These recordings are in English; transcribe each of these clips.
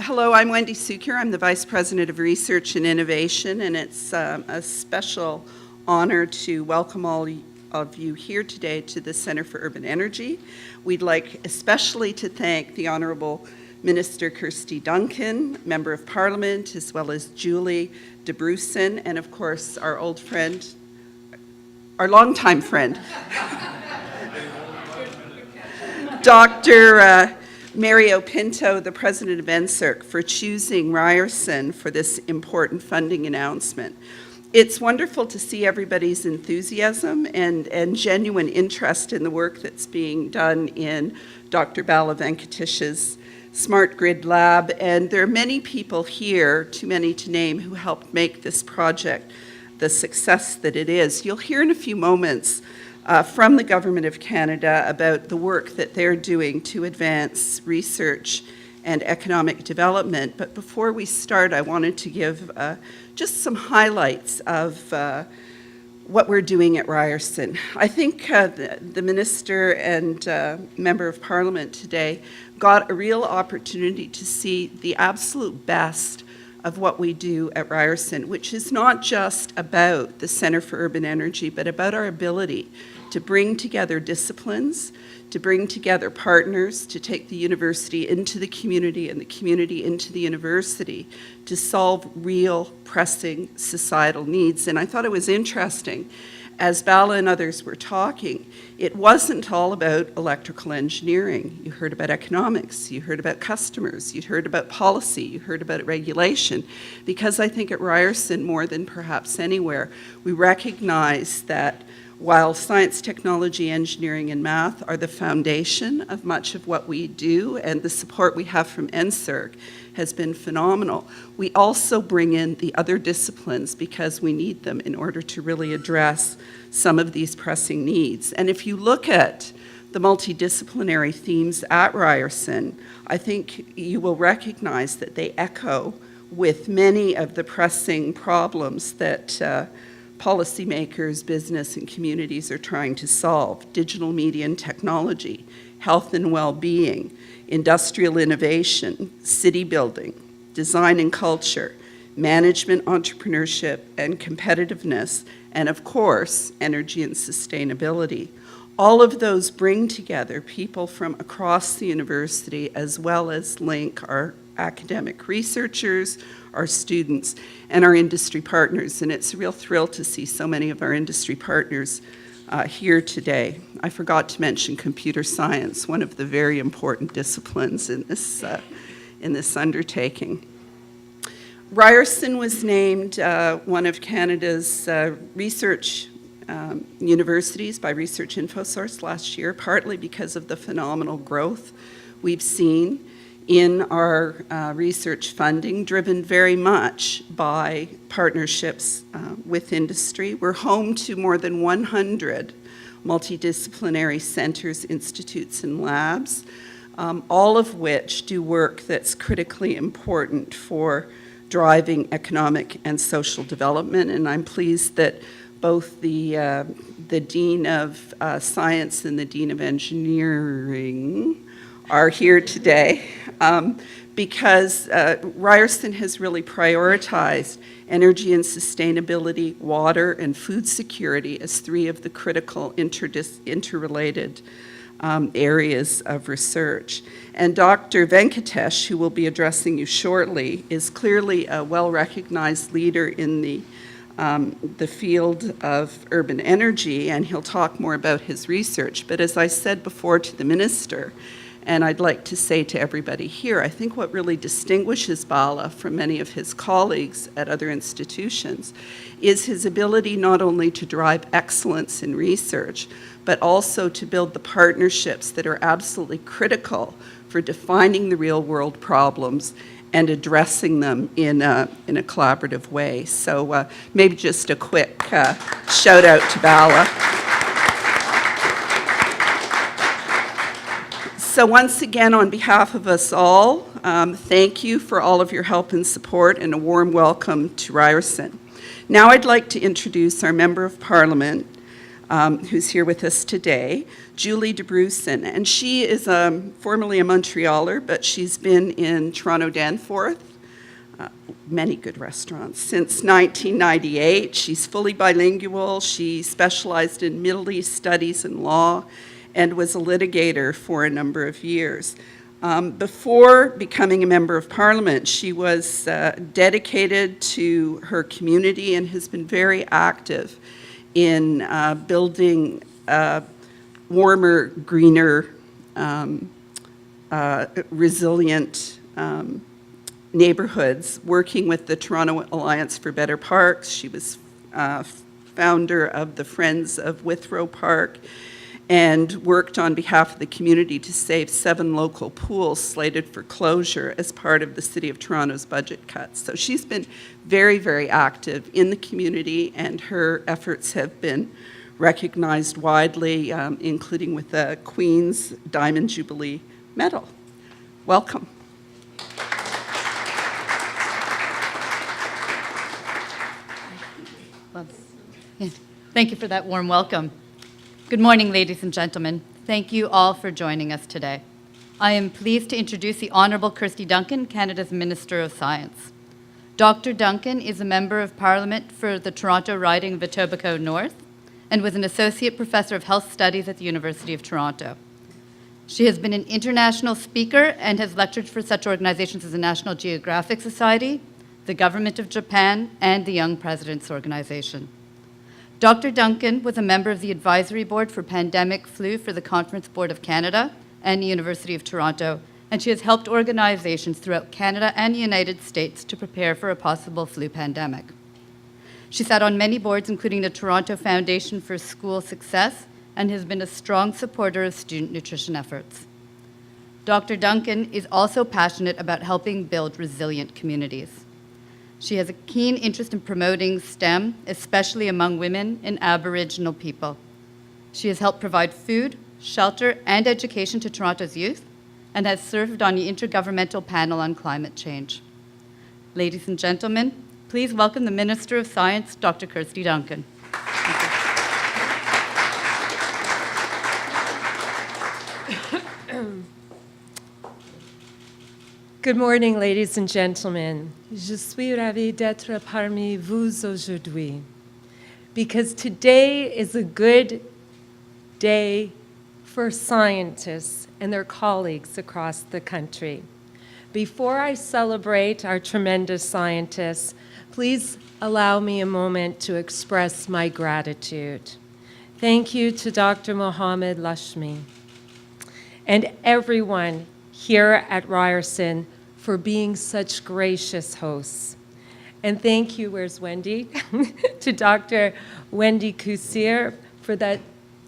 Hello, I'm Wendy Cukier. I'm the Vice President of Research and Innovation, and it's a special honor to welcome all of you here today to the Centre for Urban Energy. We'd like especially to thank the Honourable Minister Kirsty Duncan, Member of Parliament, as well as Julie Dabrusin, and of course our old friend, our longtime friend, Dr. Mario Pinto, the President of NSERC, for choosing Ryerson for this important funding announcement. It's wonderful to see everybody's enthusiasm and genuine interest in the work that's being done in Dr. Bala Venkatesh's Smart Grid Lab, and there are many people here, too many to name, who helped make this project the success that it is. You'll hear in a few moments from the Government of Canada about the work that they're doing to advance research and economic development. But before we start, I wanted to give just some highlights of what we're doing at Ryerson. I think the Minister and Member of Parliament today got a real opportunity to see the absolute best of what we do at Ryerson, which is not just about the Centre for Urban Energy, but about our ability to bring together disciplines, to bring together partners, to take the university into the community and the community into the university to solve real pressing societal needs. And I thought it was interesting, as Bala and others were talking, it wasn't all about electrical engineering. You heard about economics, you heard about customers, you heard about policy, you heard about regulation, because I think at Ryerson, more than perhaps anywhere, we recognize that while science, technology, engineering, and math are the foundation of much of what we do, and the support we have from NSERC has been phenomenal, we also bring in the other disciplines because we need them in order to really address some of these pressing needs. And if you look at the multidisciplinary themes at Ryerson, I think you will recognize that they echo with many of the pressing problems that policymakers, business, and communities are trying to solve: digital media and technology, health and well-being, industrial innovation, city building, design and culture, management, entrepreneurship, and competitiveness, and of course, energy and sustainability. All of those bring together people from across the university, as well as link our academic researchers, our students, and our industry partners. And it's a real thrill to see so many of our industry partners here today. I forgot to mention computer science, one of the very important disciplines in this undertaking. Ryerson was named one of Canada's research universities by Research InfoSource last year, partly because of the phenomenal growth we've seen in our research funding, driven very much by partnerships with industry. We're home to more than 100 multidisciplinary centers, institutes, and labs, all of which do work that's critically important for driving economic and social development. And I'm pleased that both the Dean of Science and the Dean of Engineering are here today because Ryerson has really prioritized energy and sustainability, water, and food security as three of the critical interrelated areas of research. And Dr. Venkatesh, who will be addressing you shortly, is clearly a well-recognized leader in the field of urban energy, and he'll talk more about his research. But as I said before to the minister, and I'd like to say to everybody here, I think what really distinguishes Bala from many of his colleagues at other institutions is his ability not only to drive excellence in research, but also to build the partnerships that are absolutely critical for defining the real-world problems and addressing them in a collaborative way. So maybe just a quick shout out to Bala. So once again, on behalf of us all, thank you for all of your help and support, and a warm welcome to Ryerson. Now I'd like to introduce our Member of Parliament, who's here with us today, Julie Dabrusin. And she is formerly a Montrealer, but she's been in Toronto-Danforth, many good restaurants, since 1998. She's fully bilingual. She specialized in Middle East studies and law and was a litigator for a number of years. Before becoming a member of parliament, she was dedicated to her community and has been very active in building warmer, greener, resilient neighborhoods, working with the Toronto Alliance for Better Parks. She was founder of the Friends of Withrow Park and worked on behalf of the community to save 7 local pools slated for closure as part of the City of Toronto's budget cuts. So she's been very, very active in the community, and her efforts have been recognized widely, including with the Queen's Diamond Jubilee Medal. Welcome. Thank you for that warm welcome. Good morning, ladies and gentlemen. Thank you all for joining us today. I am pleased to introduce the Honourable Kirsty Duncan, Canada's Minister of Science. Dr. Duncan is a Member of Parliament for the Toronto riding of Etobicoke North and was an Associate Professor of Health Studies at the University of Toronto. She has been an international speaker and has lectured for such organizations as the National Geographic Society, the Government of Japan, and the Young Presidents Organization. Dr. Duncan was a member of the Advisory Board for Pandemic Flu for the Conference Board of Canada and the University of Toronto, and she has helped organizations throughout Canada and the United States to prepare for a possible flu pandemic. She sat on many boards, including the Toronto Foundation for School Success, and has been a strong supporter of student nutrition efforts. Dr. Duncan is also passionate about helping build resilient communities. She has a keen interest in promoting STEM, especially among women and Aboriginal people. She has helped provide food, shelter, and education to Toronto's youth, and has served on the Intergovernmental Panel on Climate Change. Ladies and gentlemen, please welcome the Minister of Science, Dr. Kirsty Duncan. Good morning, ladies and gentlemen. Je suis ravie d'être parmi vous aujourd'hui, because today is a good day for scientists and their colleagues across the country. Before I celebrate our tremendous scientists, please allow me a moment to express my gratitude. Thank you to Dr. Mohamed Lachemi and everyone here at Ryerson for being such gracious hosts. And thank you, where's Wendy? To Dr. Wendy Cukier for that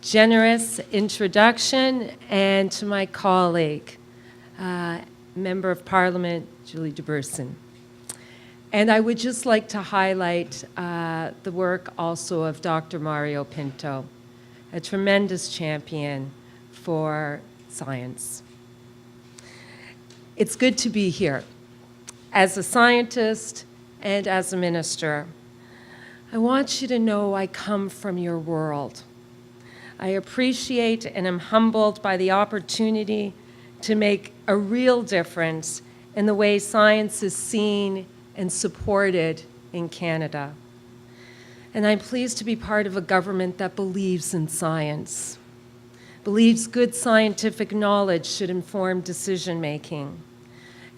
generous introduction, and to my colleague, Member of Parliament, Julie Dabrusin. And I would just like to highlight the work also of Dr. Mario Pinto, a tremendous champion for science. It's good to be here as a scientist and as a minister. I want you to know I come from your world. I appreciate and am humbled by the opportunity to make a real difference in the way science is seen and supported in Canada. And I'm pleased to be part of a government that believes in science, believes good scientific knowledge should inform decision-making,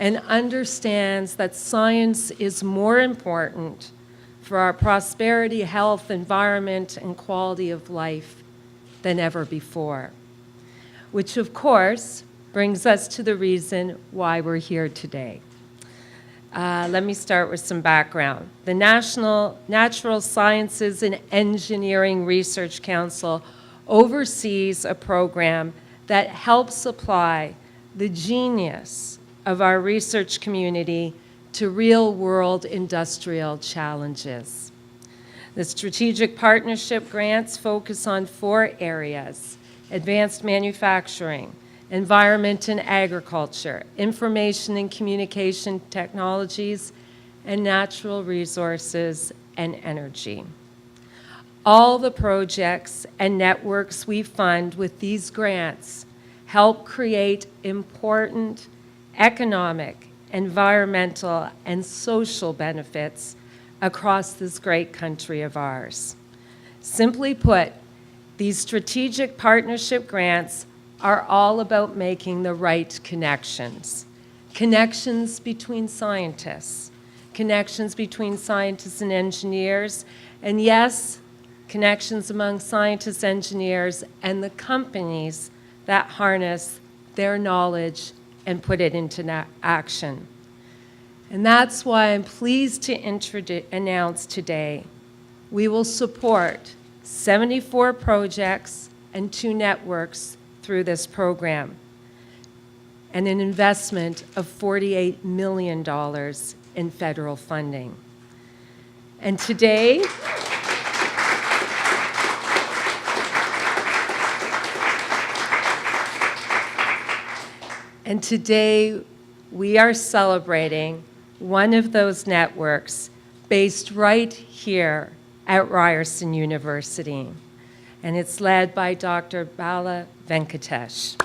and understands that science is more important for our prosperity, health, environment, and quality of life than ever before. Which, of course, brings us to the reason why we're here today. Let me start with some background. The National Natural Sciences and Engineering Research Council oversees a program that helps apply the genius of our research community to real-world industrial challenges. The strategic partnership grants focus on 4 areas: advanced manufacturing, environment and agriculture, information and communication technologies, and natural resources and energy. All the projects and networks we fund with these grants help create important economic, environmental, and social benefits across this great country of ours. Simply put, these strategic partnership grants are all about making the right connections. Connections between scientists, connections between scientists and engineers, and yes, connections among scientists, engineers, and the companies that harness their knowledge and put it into action. And that's why I'm pleased to announce today we will support 74 projects and 2 networks through this program, and an investment of $48 million in federal funding. And today, we are celebrating one of those networks based right here at Ryerson University, and it's led by Dr. Bala Venkatesh.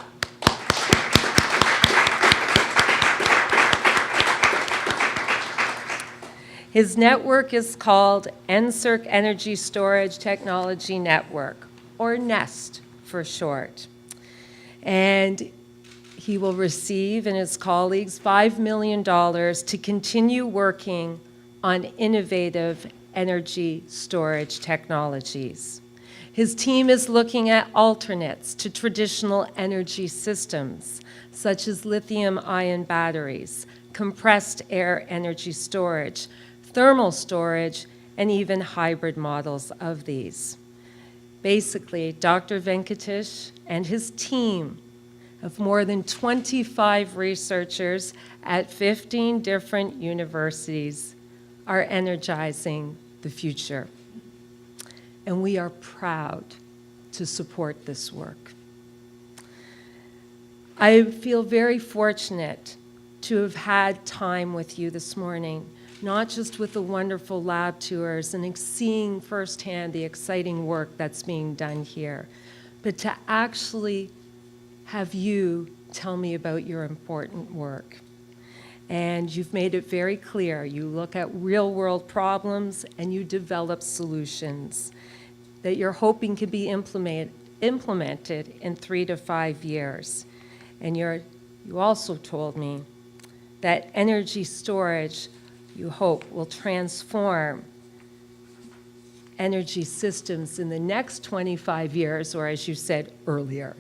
His network is called NSERC Energy Storage Technology Network, or NEST for short. And he will receive, and his colleagues, $5 million to continue working on innovative energy storage technologies. His team is looking at alternates to traditional energy systems, such as lithium-ion batteries, compressed air energy storage, thermal storage, and even hybrid models of these. Basically, Dr. Venkatesh and his team of more than 25 researchers at 15 different universities are energizing the future. And we are proud to support this work. I feel very fortunate to have had time with you this morning, not just with the wonderful lab tours and seeing firsthand the exciting work that's being done here, but to actually have you tell me about your important work. And you've made it very clear. You look at real-world problems and you develop solutions that you're hoping can be implemented in 3 to 5 years. And you also told me that energy storage, you hope, will transform energy systems in the next 25 years, or as you said earlier.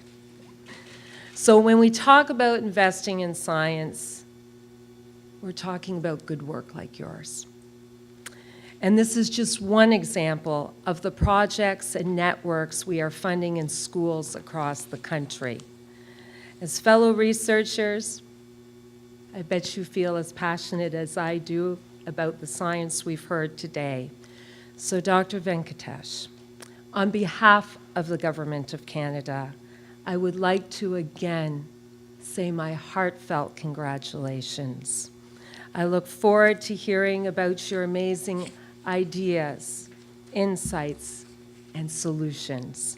So when we talk about investing in science, we're talking about good work like yours. And this is just one example of the projects and networks we are funding in schools across the country. As fellow researchers, I bet you feel as passionate as I do about the science we've heard today. So Dr. Venkatesh, on behalf of the Government of Canada, I would like to again say my heartfelt congratulations. I look forward to hearing about your amazing ideas, insights, and solutions.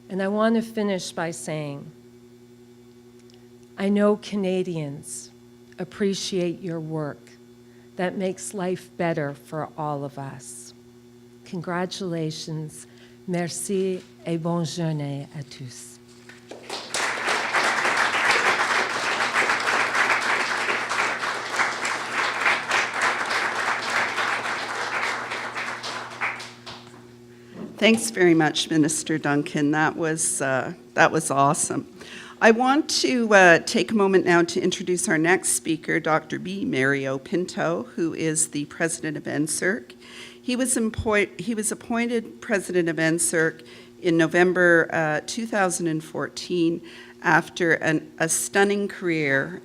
And I want to finish by saying, I know Canadians appreciate your work that makes life better for all of us. Congratulations, merci et bonne journée à tous. Thanks very much, Minister Duncan. That was awesome. I want to take a moment now to introduce our next speaker, Dr. B. Mario Pinto, who is the president of NSERC. He was appointed president of NSERC in November 2014 after a stunning career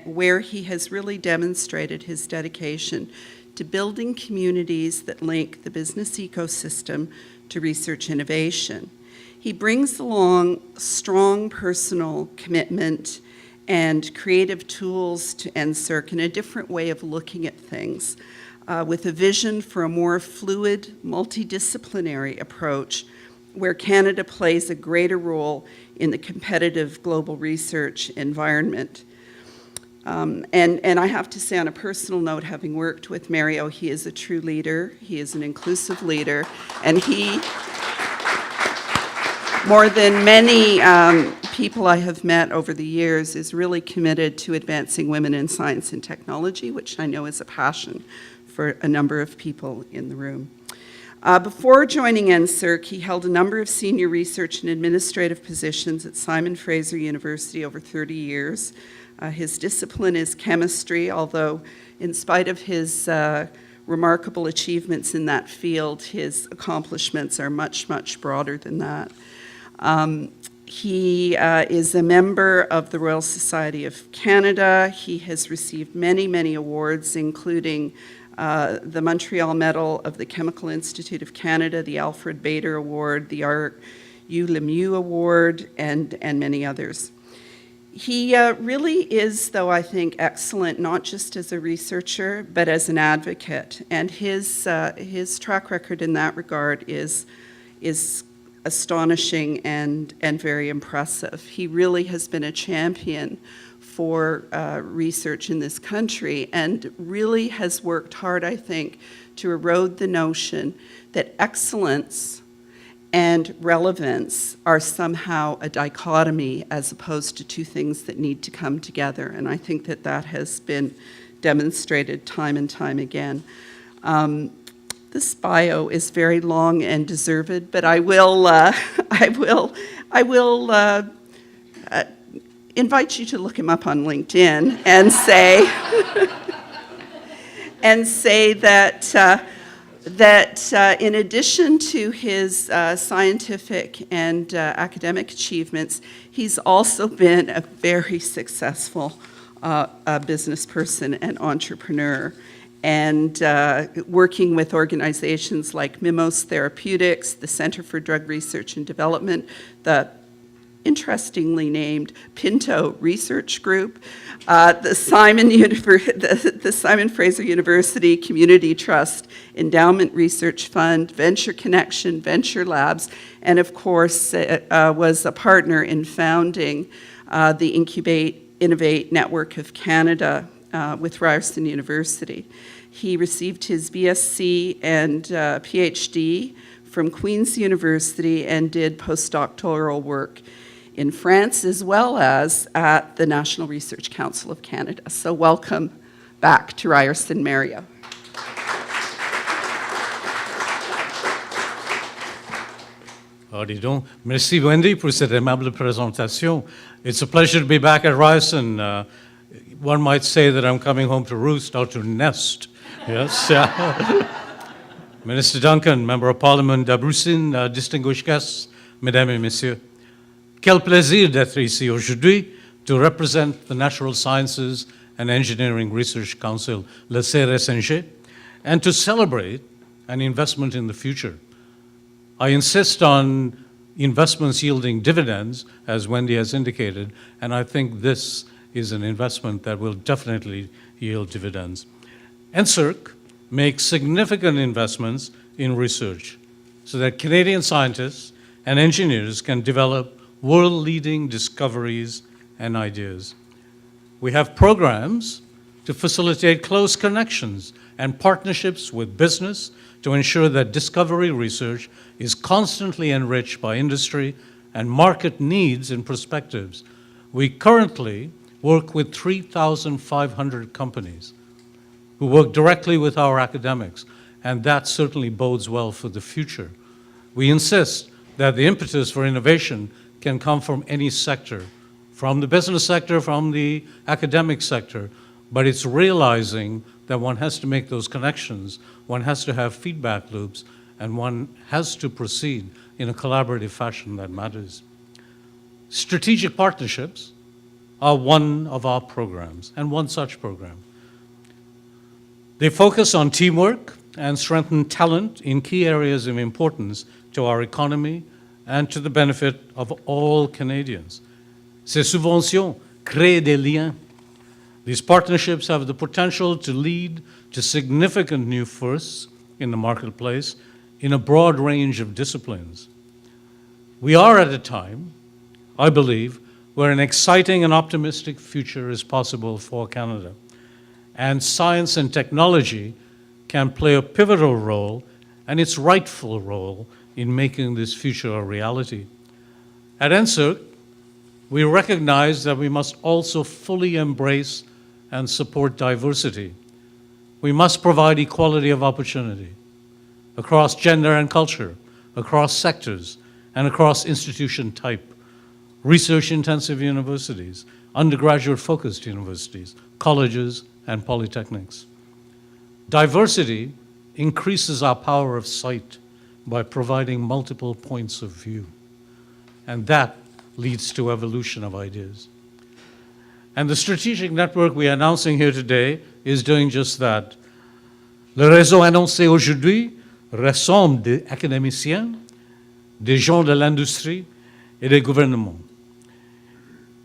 where he has really demonstrated his dedication to building communities that link the business ecosystem to research innovation. He brings along strong personal commitment and creative tools to NSERC and a different way of looking at things. with a vision for a more fluid, multidisciplinary approach where Canada plays a greater role in the competitive global research environment. And I have to say, on a personal note, having worked with Mario, he is a true leader, he is an inclusive leader, and he, more than many people I have met over the years, is really committed to advancing women in science and technology, which I know is a passion for a number of people in the room. Before joining NSERC, he held a number of senior research and administrative positions at Simon Fraser University over 30 years. His discipline is chemistry, although in spite of his remarkable achievements in that field, his accomplishments are much, much broader than that. He is a member of the Royal Society of Canada. He has received many, many awards, including the Montreal Medal of the Chemical Institute of Canada, the Alfred Bader Award, the R.U. Lemieux Award, and many others. He really is, though, I think, excellent, not just as a researcher, but as an advocate. And his track record in that regard is astonishing and very impressive. He really has been a champion for research in this country and really has worked hard, I think, to erode the notion that excellence and relevance are somehow a dichotomy as opposed to two things that need to come together. And I think that that has been demonstrated time and time again. This bio is very long and deserved, but I will invite you to look him up on LinkedIn and say that in addition to his scientific and academic achievements, he's also been a very successful business person and entrepreneur, and working with organizations like Mimos Therapeutics, the Center for Drug Research and Development, the interestingly named Pinto Research Group, the Simon Fraser University Community Trust Endowment Research Fund, Venture Connection, Venture Labs, and of course was a partner in founding the Innovate Network of Canada with Ryerson University. He received his BSc and PhD from Queen's University and did postdoctoral work in France as well as at the National Research Council of Canada. So welcome back to Ryerson, Mario. Dis donc. Merci Wendy pour cette aimable présentation. It's a pleasure to be back at Ryerson. One might say that I'm coming home to roost or to nest. Yes. Minister Duncan, Member of Parliament Dabrusin, distinguished guests, Mesdames et Messieurs. Quel plaisir d'être ici aujourd'hui to represent the Natural Sciences and Engineering Research Council, le CRSNG, and to celebrate an investment in the future. I insist on investments yielding dividends, as Wendy has indicated, and I think this is an investment that will definitely yield dividends. NSERC makes significant investments in research so that Canadian scientists and engineers can develop world-leading discoveries and ideas. We have programs to facilitate close connections and partnerships with business to ensure that discovery research is constantly enriched by industry and market needs and perspectives. We currently work with 3,500 companies who work directly with our academics, and that certainly bodes well for the future. We insist that the impetus for innovation can come from any sector, from the business sector, from the academic sector, but it's realizing that one has to make those connections, one has to have feedback loops, and one has to proceed in a collaborative fashion that matters. Strategic partnerships are one of our programs, and one such program. They focus on teamwork and strengthen talent in key areas of importance to our economy and to the benefit of all Canadians. Ces subventions créent des liens These partnerships have the potential to lead to significant new firsts in the marketplace in a broad range of disciplines. We are at a time, I believe, where an exciting and optimistic future is possible for Canada, and science and technology can play a pivotal role and its rightful role in making this future a reality. At NSERC, we recognize that we must also fully embrace and support diversity. We must provide equality of opportunity across gender and culture, across sectors, and across institution type. Research-intensive universities, undergraduate-focused universities, colleges, and polytechnics. Diversity increases our power of sight by providing multiple points of view, and that leads to evolution of ideas. And the strategic network we are announcing here today is doing just that. Le réseau annoncé aujourd'hui rassemble des académiciens, des gens de l'industrie et des gouvernements.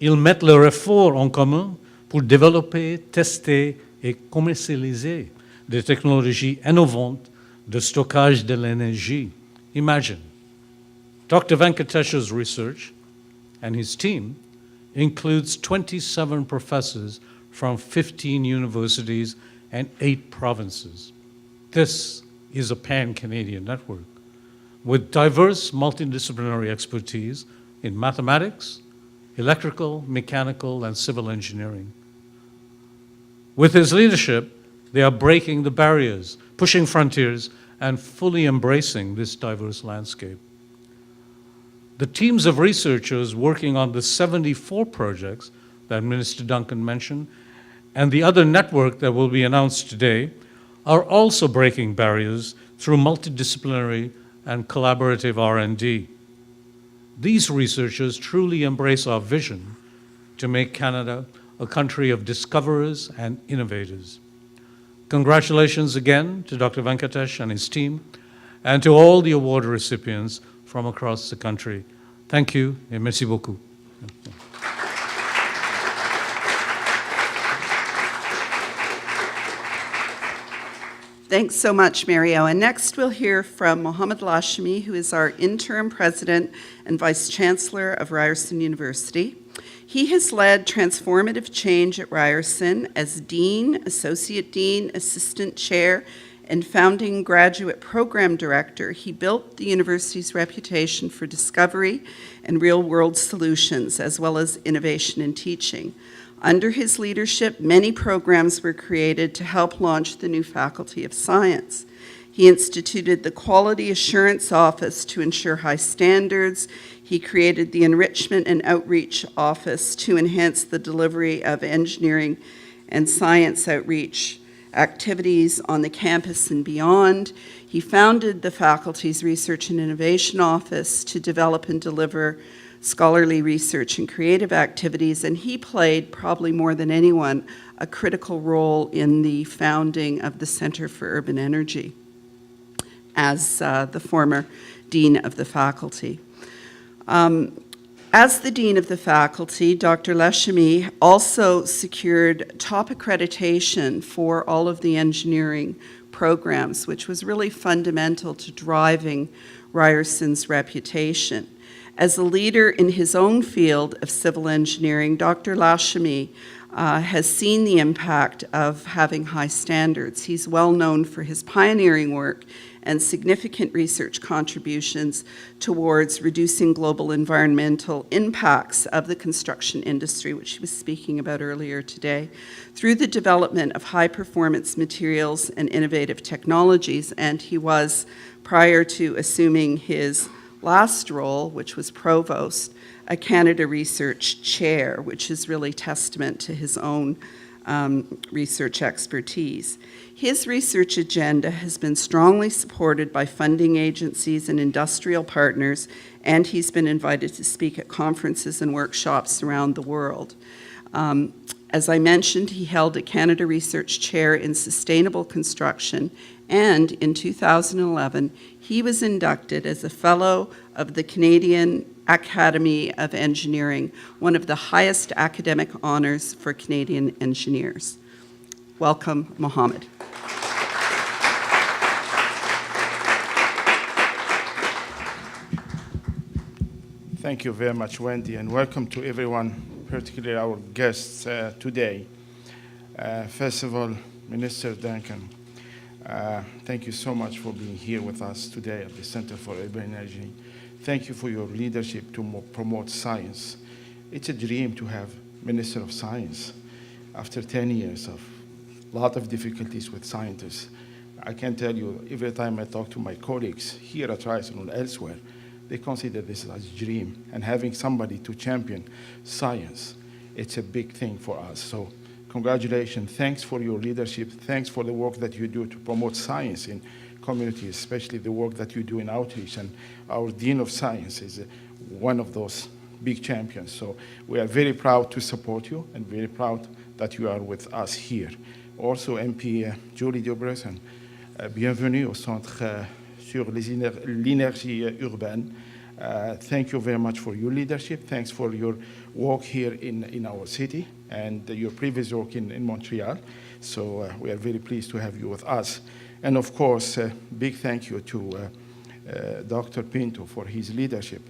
Ils mettent leurs efforts en commun pour développer, tester et commercialiser des technologies innovantes de stockage de l'énergie. Imagine, Dr. Venkatesh's research and his team includes 27 professors from 15 universities and 8 provinces. This is a pan-Canadian network with diverse multidisciplinary expertise in mathematics, electrical, mechanical, and civil engineering. With his leadership, they are breaking the barriers, pushing frontiers, and fully embracing this diverse landscape. The teams of researchers working on the 74 projects that Minister Duncan mentioned, and the other network that will be announced today, are also breaking barriers through multidisciplinary and collaborative R&D. These researchers truly embrace our vision to make Canada a country of discoverers and innovators. Congratulations again to Dr. Venkatesh and his team, and to all the award recipients from across the country. Thank you, et merci beaucoup. Thanks so much, Mario. And next we'll hear from Mohamed Lachemi, who is our interim president and vice chancellor of Ryerson University. He has led transformative change at Ryerson as dean, associate dean, assistant chair, and founding graduate program director. He built the university's reputation for discovery and real-world solutions, as well as innovation in teaching. Under his leadership, many programs were created to help launch the new Faculty of Science. He instituted the Quality Assurance Office to ensure high standards. He created the Enrichment and Outreach Office to enhance the delivery of engineering and science outreach activities on the campus and beyond. He founded the faculty's Research and Innovation Office to develop and deliver scholarly research and creative activities, and he played, probably more than anyone, a critical role in the founding of the Center for Urban Energy as the former dean of the faculty. As the dean of the faculty, Dr. Lachemi also secured top accreditation for all of the engineering programs, which was really fundamental to driving Ryerson's reputation. As a leader in his own field of civil engineering, Dr. Lachemi has seen the impact of having high standards. He's well known for his pioneering work and significant research contributions towards reducing global environmental impacts of the construction industry, which he was speaking about earlier today, through the development of high-performance materials and innovative technologies. And he was, prior to assuming his last role, which was provost, a Canada Research Chair, which is really testament to his own research expertise. His research agenda has been strongly supported by funding agencies and industrial partners, and he's been invited to speak at conferences and workshops around the world. As I mentioned, he held a Canada Research Chair in Sustainable Construction And in 2011, he was inducted as a Fellow of the Canadian Academy of Engineering, one of the highest academic honors for Canadian engineers. Welcome, Mohamed. Thank you very much, Wendy, and welcome to everyone, particularly our guests today. First of all, Minister Duncan, thank you so much for being here with us today at the Center for Urban Energy. Thank you for your leadership to promote science. It's a dream to have Minister of Science after 10 years of a lot of difficulties with scientists. I can tell you, every time I talk to my colleagues here at Ryerson or elsewhere, they consider this as a dream, and having somebody to champion science, it's a big thing for us. So congratulations, thanks for your leadership, thanks for the work that you do to promote science in communities, especially the work that you do in outreach, and our Dean of Science is one of those big champions. So we are very proud to support you and very proud that you are with us here. Also, MP Julie Dabrusin, bienvenue au Centre sur l'énergie urbaine. Thank you very much for your leadership. Thanks for your work here in our city and your previous work in Montreal. So we are very pleased to have you with us. And of course, big thank you to Dr. Pinto for his leadership.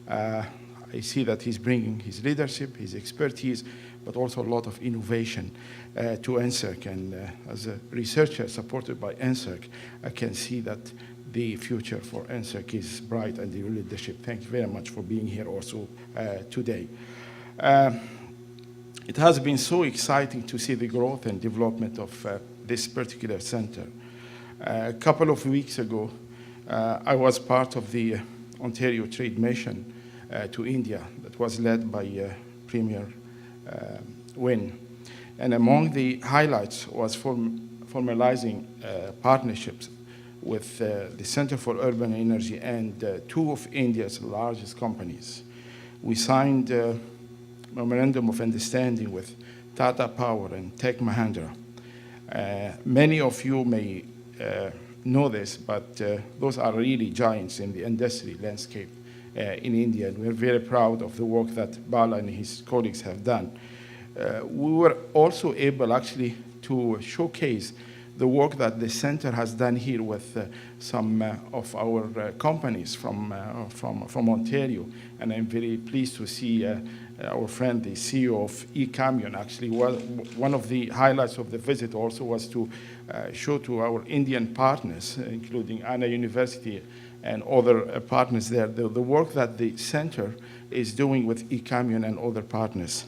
I see that he's bringing his leadership, his expertise, but also a lot of innovation to NSERC. And as a researcher supported by NSERC, I can see that the future for NSERC is bright, and your leadership. Thank you very much for being here also today. It has been so exciting to see the growth and development of this particular center. A couple of weeks ago, I was part of the Ontario Trade Mission to India that was led by Premier Wynne. And among the highlights was formalizing partnerships with the Center for Urban Energy and two of India's largest companies. We signed a memorandum of understanding with Tata Power and Tech Mahindra. Many of you may know this, but those are really giants in the industry landscape in India, and we're very proud of the work that Bala and his colleagues have done. We were also able actually to showcase the work that the center has done here with some of our companies from Ontario. And I'm very pleased to see our friend, the CEO of eCamion, actually one of the highlights of the visit also was to show to our Indian partners, including Anna University and other partners there, the work that the center is doing with eCamion and other partners.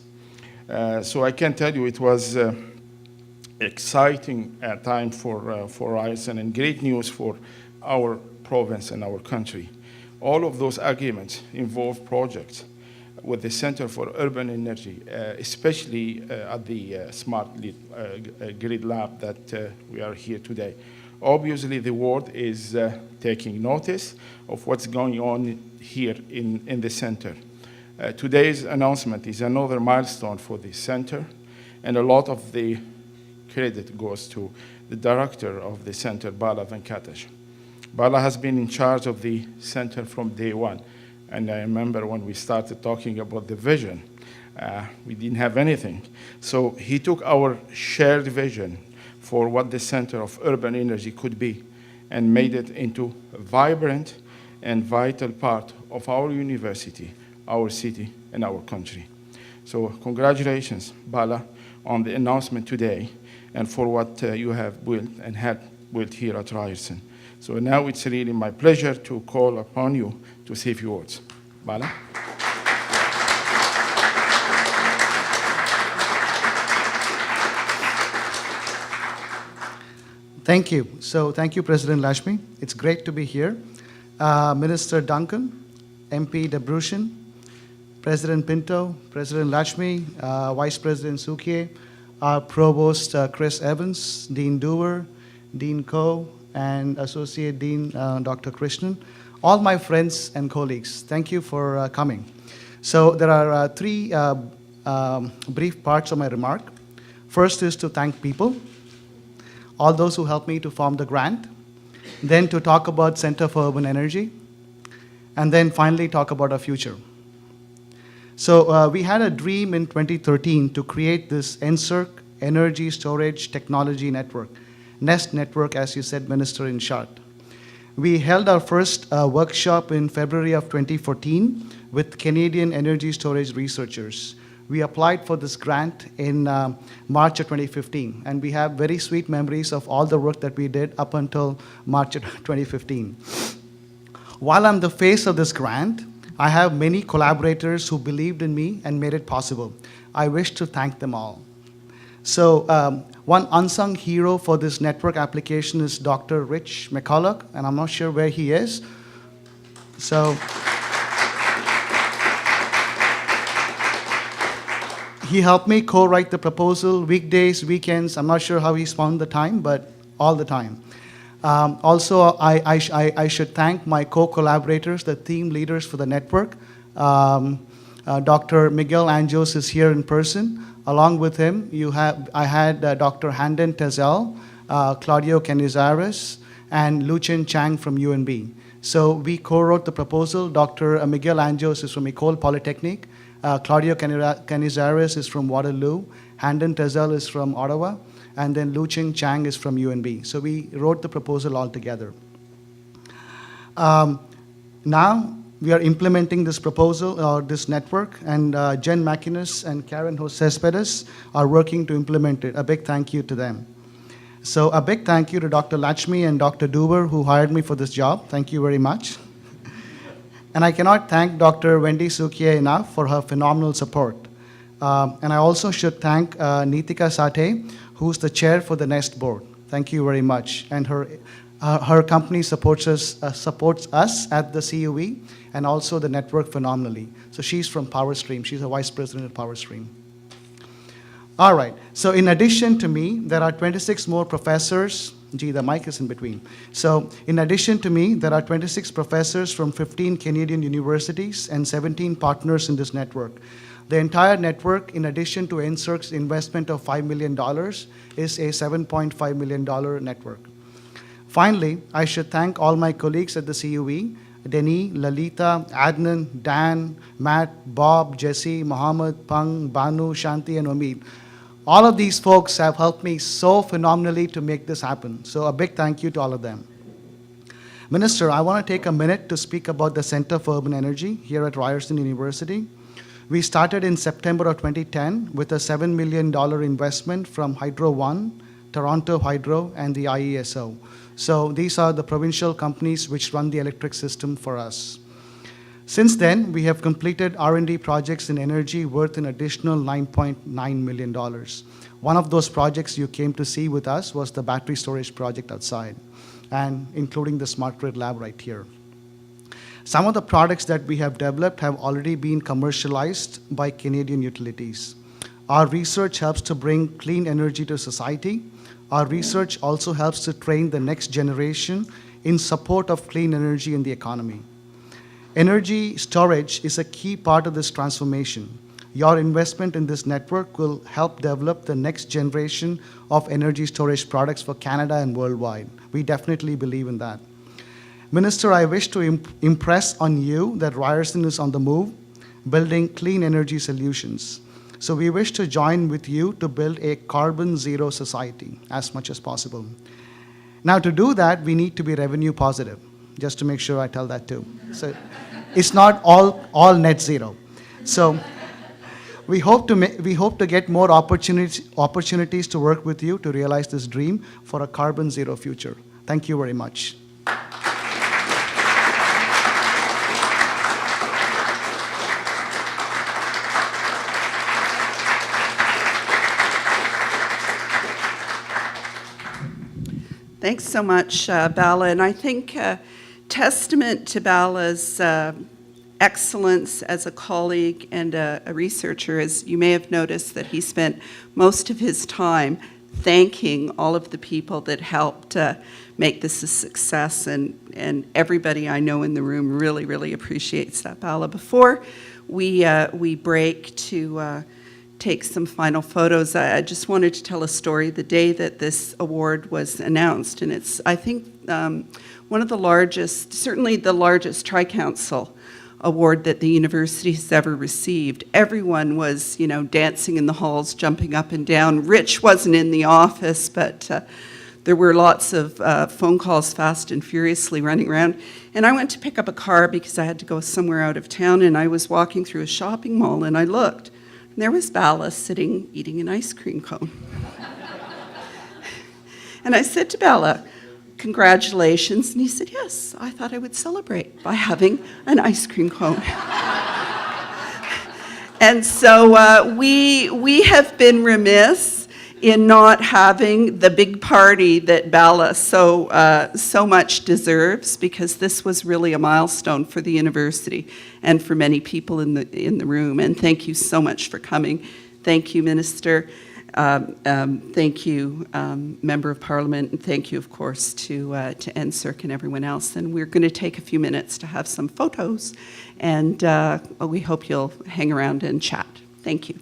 So I can tell you it was exciting time for Ryerson and great news for our province and our country. All of those agreements involve projects with the Center for Urban Energy, especially at the Smart Grid Lab that we are here today. Obviously, the world is taking notice of what's going on here in the center. Today's announcement is another milestone for the center, and a lot of the credit goes to the director of the center, Bala Venkatesh. Bala has been in charge of the center from day one, and I remember when we started talking about the vision, we didn't have anything. So he took our shared vision for what the Center of Urban Energy could be and made it into a vibrant and vital part of our university, our city, and our country. So congratulations, Bala, on the announcement today and for what you have built and had built here at Ryerson. So now it's really my pleasure to call upon you to say a few words. Bala? Thank you. So thank you, President Lachemi. It's great to be here. Minister Duncan, MP Dabrusin, President Pinto, President Lachemi, Vice President Cukier, our Provost Chris Evans, Dean Dewar, Dean Coe, and Associate Dean Dr. Krishnan, all my friends and colleagues, thank you for coming. So there are three brief parts of my remark. First is to thank people, all those who helped me to form the grant, then to talk about Center for Urban Energy, and then finally talk about our future. So we had a dream in 2013 to create this NSERC, Energy Storage Technology Network, NEST network, as you said, Minister, in short. We held our first workshop in February of 2014 with Canadian energy storage researchers. We applied for this grant in March of 2015, and we have very sweet memories of all the work that we did up until March of 2015. While I'm the face of this grant, I have many collaborators who believed in me and made it possible. I wish to thank them all. So one unsung hero for this network application is Dr. Rich McCulloch, and I'm not sure where he is. So he helped me co-write the proposal, weekdays, weekends. I'm not sure how he's found the time, but all the time. Also, I should thank my co-collaborators, the team leaders for the network. Dr. Miguel Anjos is here in person. Along with him, I had Dr. Handon Tezel, Claudio Canizares, and Lucien Chang from UNB. So we co-wrote the proposal. Dr. Miguel Anjos is from École Polytechnique. Claudio Canizares is from Waterloo. Handon Tezel is from Ottawa. And then Lucien Chang is from UNB. So we wrote the proposal all together. Now we are implementing this proposal, or this network, and Jen McInnes and Karen Cespedes are working to implement it. A big thank you to them. So a big thank you to Dr. Lachemi and Dr. Duber, who hired me for this job. Thank you very much. And I cannot thank Dr. Wendy Cukier enough for her phenomenal support. And I also should thank Nitika Sathe, who's the chair for the NEST board. Thank you very much. And her company supports us at the CUE and also the network phenomenally. So she's from PowerStream. She's a vice president at PowerStream. All right. So in addition to me, there are 26 more professors. Gee, the mic is in between. So in addition to me, there are 26 professors from 15 Canadian universities and 17 partners in this network. The entire network, in addition to NSERC's investment of $5 million, is a $7.5 million network. Finally, I should thank all my colleagues at the CUE, Denis, Lalita, Adnan, Dan, Matt, Bob, Jesse, Mohammed, Pang, Banu, Shanti, and Omid. All of these folks have helped me so phenomenally to make this happen. So a big thank you to all of them. Minister, I want to take a minute to speak about the Center for Urban Energy here at Ryerson University. We started in September of 2010 with a $7 million investment from Hydro One, Toronto Hydro, and the IESO. So these are the provincial companies which run the electric system for us. Since then, we have completed R&D projects in energy worth an additional $9.9 million. One of those projects you came to see with us was the battery storage project outside, and including the smart grid lab right here. Some of the products that we have developed have already been commercialized by Canadian utilities. Our research helps to bring clean energy to society. Our research also helps to train the next generation in support of clean energy in the economy. Energy storage is a key part of this transformation. Your investment in this network will help develop the next generation of energy storage products for Canada and worldwide. We definitely believe in that. Minister, I wish to impress on you that Ryerson is on the move, building clean energy solutions. So we wish to join with you to build a carbon zero society as much as possible. Now, to do that, we need to be revenue positive, just to make sure I tell that too. So it's not all net zero. So we hope to get more opportunities to work with you to realize this dream for a carbon zero future. Thank you very much. Thanks so much, Bala. And I think testament to Bala's excellence as a colleague and a researcher is you may have noticed that he spent most of his time thanking all of the people that helped make this a success. And everybody I know in the room really, really appreciates that, Bala. Before we break to take some final photos, I just wanted to tell a story the day that this award was announced. And it's, I think, one of the largest, certainly the largest Tri-Council award that the university has ever received. Everyone was, dancing in the halls, jumping up and down. Rich wasn't in the office, but there were lots of phone calls fast and furiously running around. And I went to pick up a car because I had to go somewhere out of town, and I was walking through a shopping mall, and I looked, and there was Bala sitting eating an ice cream cone. And I said to Bala, "Congratulations." And he said, "Yes, I thought I would celebrate by having an ice cream cone." And so we have been remiss in not having the big party that Bala so much deserves, because this was really a milestone for the university and for many people in the room. And thank you so much for coming. Thank you, Minister. Thank you, Member of Parliament, and thank you, of course, to NSERC and everyone else. And we're going to take a few minutes to have some photos, and we hope you'll hang around and chat. Thank you.